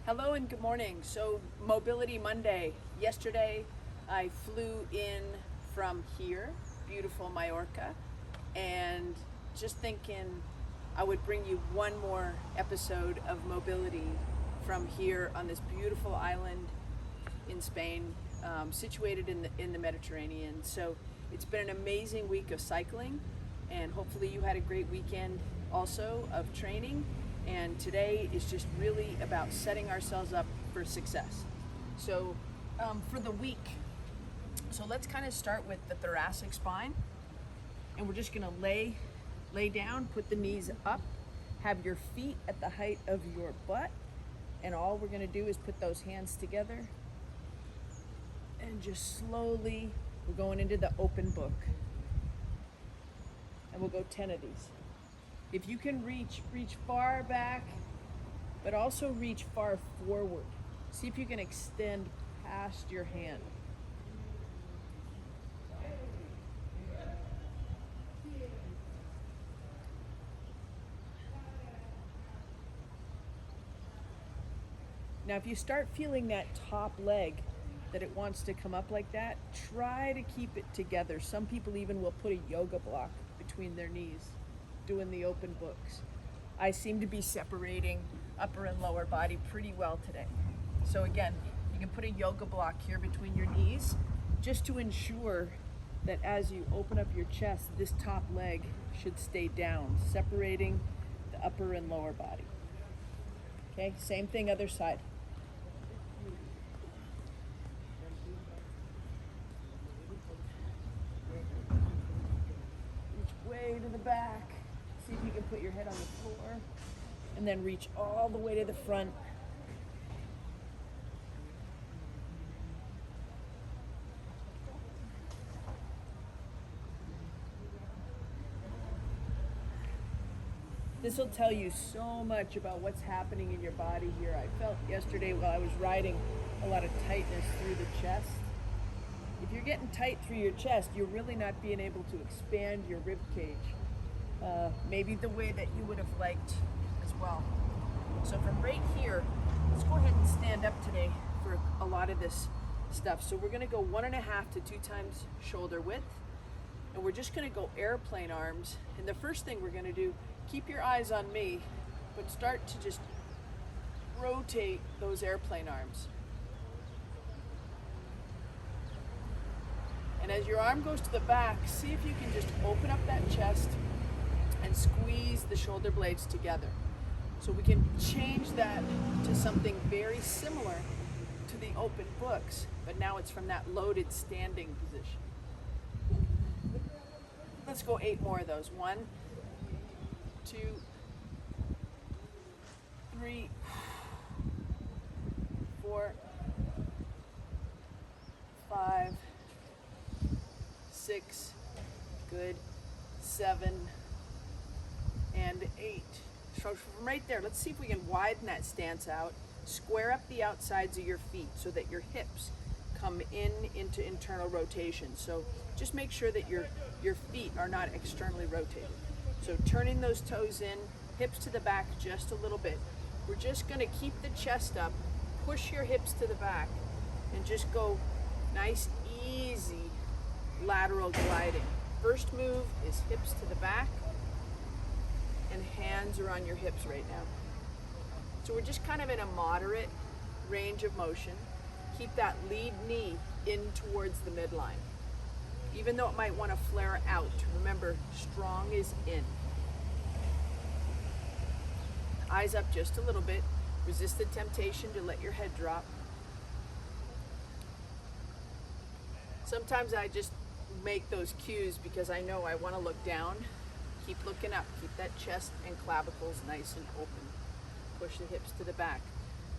Hello and good morning. So Mobility Monday. Yesterday I flew in from here, beautiful Mallorca, and just thinking I would bring you one more episode of mobility from here on this beautiful island in Spain, situated in the Mediterranean. So it's been an amazing week of cycling, and hopefully you had a great weekend also of training. And today is just really about setting ourselves up for success. So for the week, so let's kind of start with the thoracic spine, and we're just gonna lay down, put the knees up, have your feet at the height of your butt, and all we're gonna do is put those hands together and just slowly, we're going into the open book. And we'll go 10 of these. If you can reach far back, but also reach far forward. See if you can extend past your hand. Now, if you start feeling that top leg, that it wants to come up like that, try to keep it together. Some people even will put a yoga block between their knees, doing the open books. I seem to be separating upper and lower body pretty well today. So again, you can put a yoga block here between your knees just to ensure that as you open up your chest, this top leg should stay down, separating the upper and lower body. Okay, same thing other side. Reach way to the back. See if you can put your head on the floor, and then reach all the way to the front. This will tell you so much about what's happening in your body here. I felt yesterday while I was riding a lot of tightness through the chest. If you're getting tight through your chest, you're really not being able to expand your rib cage. Maybe the way that you would have liked as well. So from right here, let's go ahead and stand up today for a lot of this stuff. So we're gonna go 1.5 to 2 times shoulder width, and we're just gonna go airplane arms. And the first thing we're gonna do, keep your eyes on me, but start to just rotate those airplane arms. And as your arm goes to the back, see if you can just open up that chest and squeeze the shoulder blades together. So we can change that to something very similar to the open books, but now it's from that loaded standing position. Let's go 8 more of those. 1, 2, 3, 4, 5, 6, good, 7, and 8. So from right there, let's see if we can widen that stance out. Square up the outsides of your feet so that your hips come into internal rotation. So just make sure that your feet are not externally rotated. So turning those toes in, hips to the back just a little bit. We're just gonna keep the chest up, push your hips to the back, and just go nice, easy lateral gliding. First move is hips to the back, and hands are on your hips right now. So we're just kind of in a moderate range of motion. Keep that lead knee in towards the midline. Even though it might want to flare out, remember, strong is in. Eyes up just a little bit. Resist the temptation to let your head drop. Sometimes I just make those cues because I know I want to look down. Keep looking up. Keep that chest and clavicles nice and open. Push the hips to the back.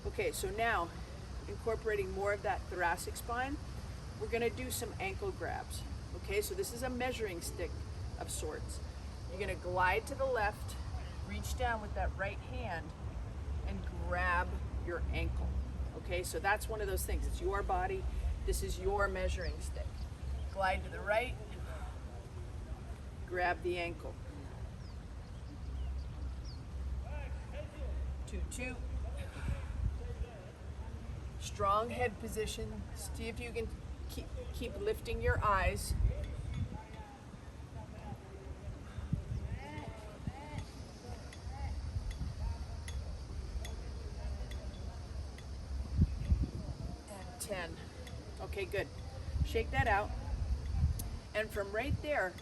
Okay, so now, incorporating more of that thoracic spine, we're gonna do some ankle grabs. Okay, so this is a measuring stick of sorts. You're gonna glide to the left, reach down with that right hand, and grab your ankle. Okay, so that's one of those things. It's your body. This is your measuring stick. Glide to the right, grab the ankle. 2. Strong head position. See if you can keep lifting your eyes. And 10. Okay, good. Shake that out. And from right there,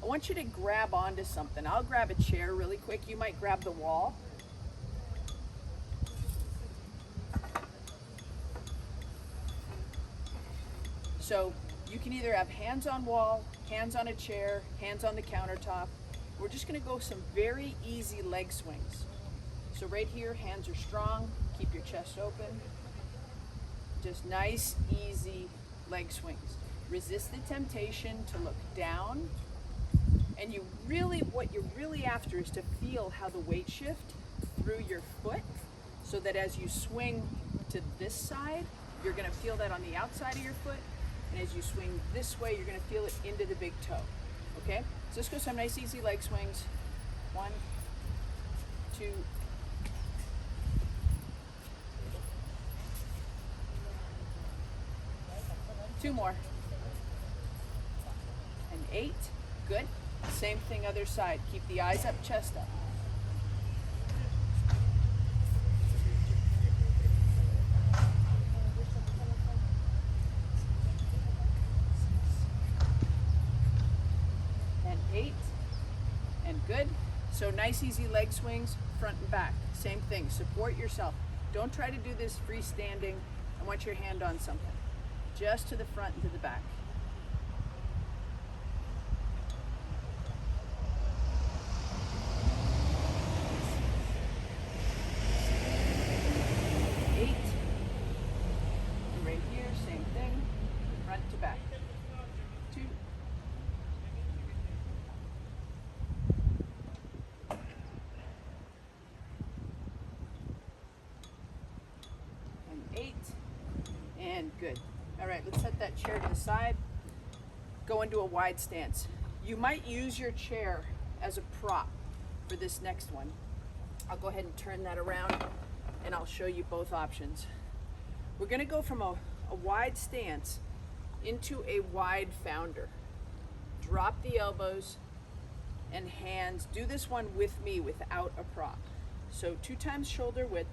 I want you to grab onto something. I'll grab a chair really quick. You might grab the wall. So you can either have hands on wall, hands on a chair, hands on the countertop. We're just gonna go some very easy leg swings. So right here, hands are strong, keep your chest open. Just nice, easy leg swings. Resist the temptation to look down. And what you're really after is to feel how the weight shift through your foot, so that as you swing to this side, you're gonna feel that on the outside of your foot. And as you swing this way, you're gonna feel it into the big toe, okay? So let's go some nice easy leg swings. 1, 2, 2 more. And 8, good. Same thing other side. Keep the eyes up, chest up. And 8, and good. So nice easy leg swings, front and back. Same thing, support yourself. Don't try to do this freestanding. I want your hand on something. Just to the front and to the back. And good. All right, let's set that chair to the side. Go into a wide stance. You might use your chair as a prop for this next one. I'll go ahead and turn that around and I'll show you both options. We're gonna go from a wide stance into a wide founder. Drop the elbows and hands. Do this one with me without a prop. So 2 times shoulder width.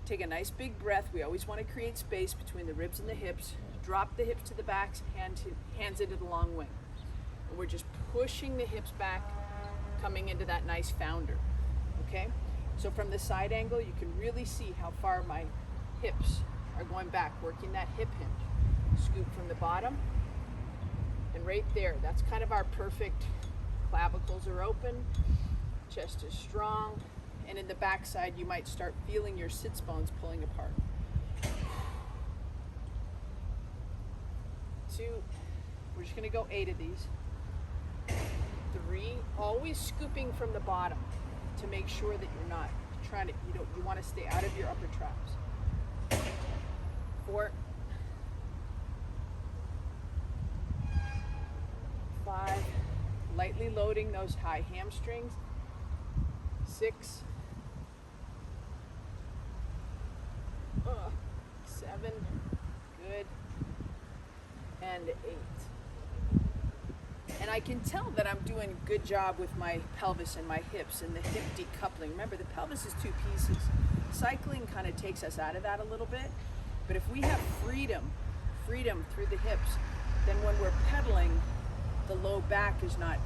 Take a nice big breath. We always want to create space between the ribs and the hips. Drop the hips to the backs, hands into the long wing. And we're just pushing the hips back, coming into that nice founder, okay? So from the side angle, you can really see how far my hips are going back, working that hip hinge. Scoop from the bottom, and right there, that's kind of our perfect. Clavicles are open, chest is strong, and in the backside, you might start feeling your sits bones pulling apart. 2, we're just gonna go 8 of these. 3, always scooping from the bottom to make sure that you're not trying to, you wanna stay out of your upper traps. 4, 5, lightly loading those high hamstrings. 6, 7, good, and 8. And I can tell that I'm doing a good job with my pelvis and my hips and the hip decoupling. Remember, the pelvis is 2 pieces. Cycling kind of takes us out of that a little bit, but if we have freedom through the hips, then when we're pedaling, the low back is not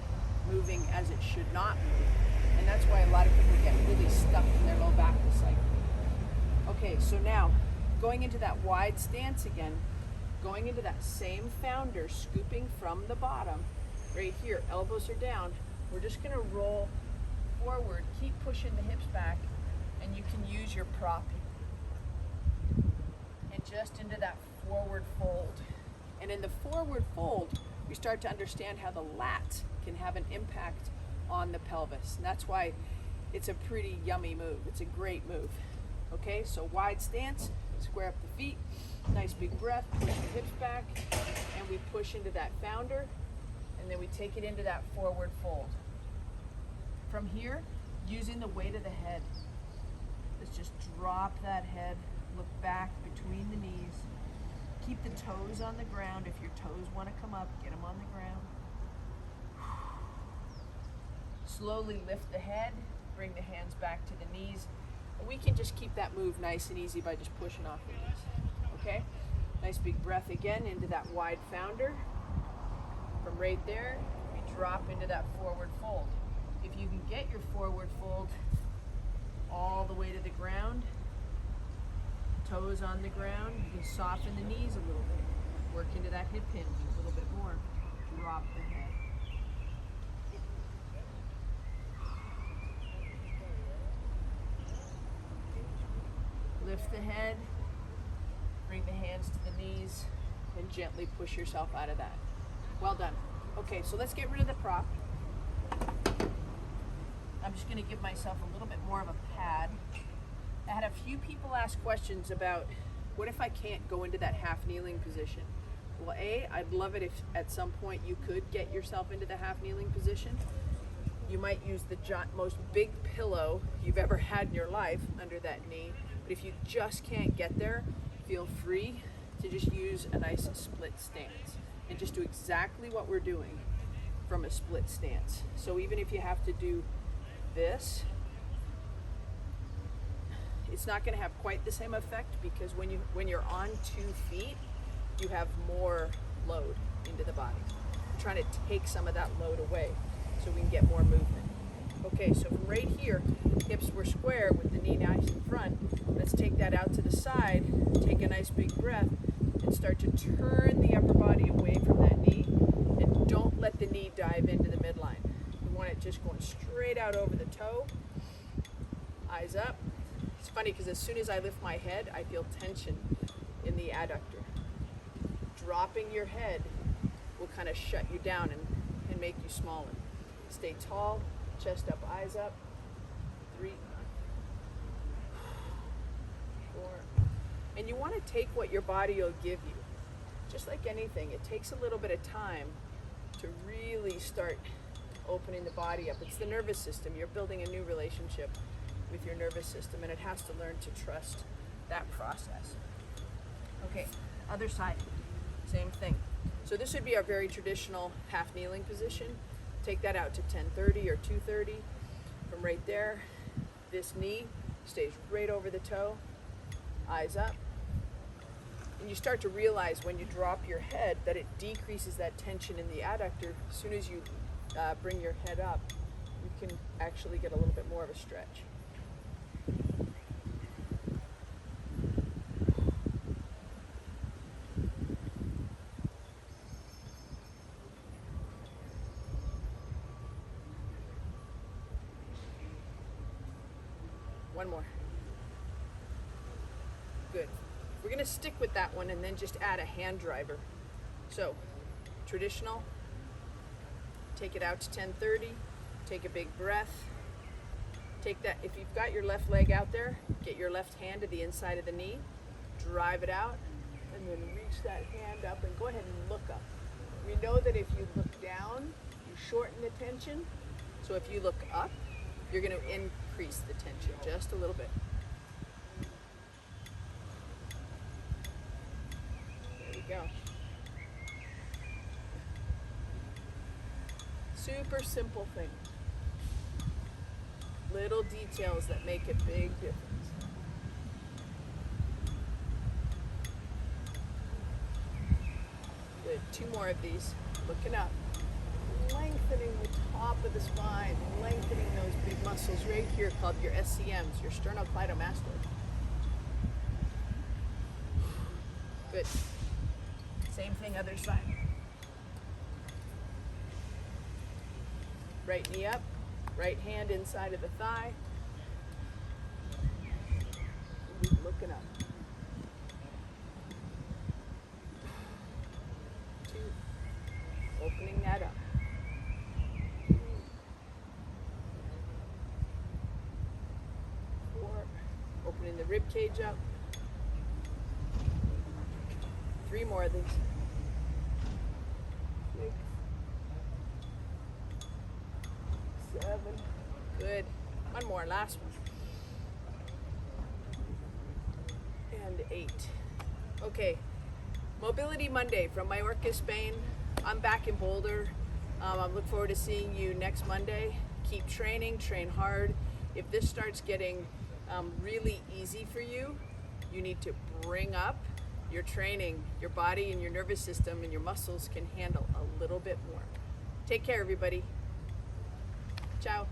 moving as it should not move. And that's why a lot of people get really stuck in their low back with cycling. Okay, so now, going into that wide stance again, going into that same founder, scooping from the bottom, right here, elbows are down. We're just gonna roll forward, keep pushing the hips back, and you can use your prop. And just into that forward fold. And in the forward fold, we start to understand how the lats can have an impact on the pelvis. And that's why it's a pretty yummy move. It's a great move. Okay, so wide stance, square up the feet, nice big breath, push the hips back, and we push into that founder, and then we take it into that forward fold. From here, using the weight of the head. Let's just drop that head, look back between the knees. Keep the toes on the ground. If your toes want to come up, get them on the ground. Slowly lift the head, bring the hands back to the knees. And we can just keep that move nice and easy by just pushing off the knees, okay? Nice big breath again into that wide founder. From right there, we drop into that forward fold. If you can get your forward fold all the way to the ground, toes on the ground, you can soften the knees a little bit. Work into that hip hinge a little bit more. Drop the head. Lift the head, bring the hands to the knees, and gently push yourself out of that. Well done. Okay, so let's get rid of the prop. I'm just going to give myself a little bit more of a pad. I had a few people ask questions about, what if I can't go into that half kneeling position? Well, I'd love it if at some point you could get yourself into the half kneeling position. You might use the most big pillow you've ever had in your life under that knee. But if you just can't get there, feel free to just use a nice split stance and just do exactly what we're doing from a split stance. So even if you have to do this, it's not going to have quite the same effect, because when you're on 2 feet, you have more load into the body. We're trying to take some of that load away so we can get more movement. Okay, so from right here, hips were square with the knee nice in front. Let's take that out to the side, take a nice big breath, and start to turn the upper body away from that knee, and don't let the knee dive into the midline. We want it just going straight out over the toe, eyes up. It's funny because as soon as I lift my head, I feel tension in the adductor. Dropping your head will kind of shut you down and make you smaller. Stay tall, chest up, eyes up. 3, 4. And you want to take what your body will give you. Just like anything, it takes a little bit of time to really start opening the body up. It's the nervous system. You're building a new relationship with your nervous system, and it has to learn to trust that process. Okay, other side, same thing. So this would be our very traditional half kneeling position. Take that out to 1030 or 230. From right there, this knee stays right over the toe, eyes up. And you start to realize when you drop your head that it decreases that tension in the adductor. As soon as you bring your head up, you can actually get a little bit more of a stretch. One more. Good. We're going to stick with that one and then just add a hand driver. So, traditional, take it out to 1030, take a big breath. Take that, if you've got your left leg out there, get your left hand to the inside of the knee, drive it out, and then reach that hand up and go ahead and look up. We know that if you look down, you shorten the tension. So if you look up, you're going to increase the tension just a little bit. There we go. Super simple thing. Little details that make a big difference. Good. 2 more of these. Looking up. Lengthening the top of the spine. Lengthening those big muscles right here called your SCMs, your sternocleidomastoid. Good. Same thing, other side. Right knee up. Right hand inside of the thigh. Looking up. 2. Opening that up. 4. Opening the rib cage up. 3 more of these. 6. 7. Good. One more, last one. and 8. Okay, Mobility Monday from Mallorca, Spain. I'm back in Boulder. I look forward to seeing you next Monday. Keep training, train hard. If this starts getting really easy for you, you need to bring up your training. Your body and your nervous system and your muscles can handle a little bit more. Take care, everybody. Ciao.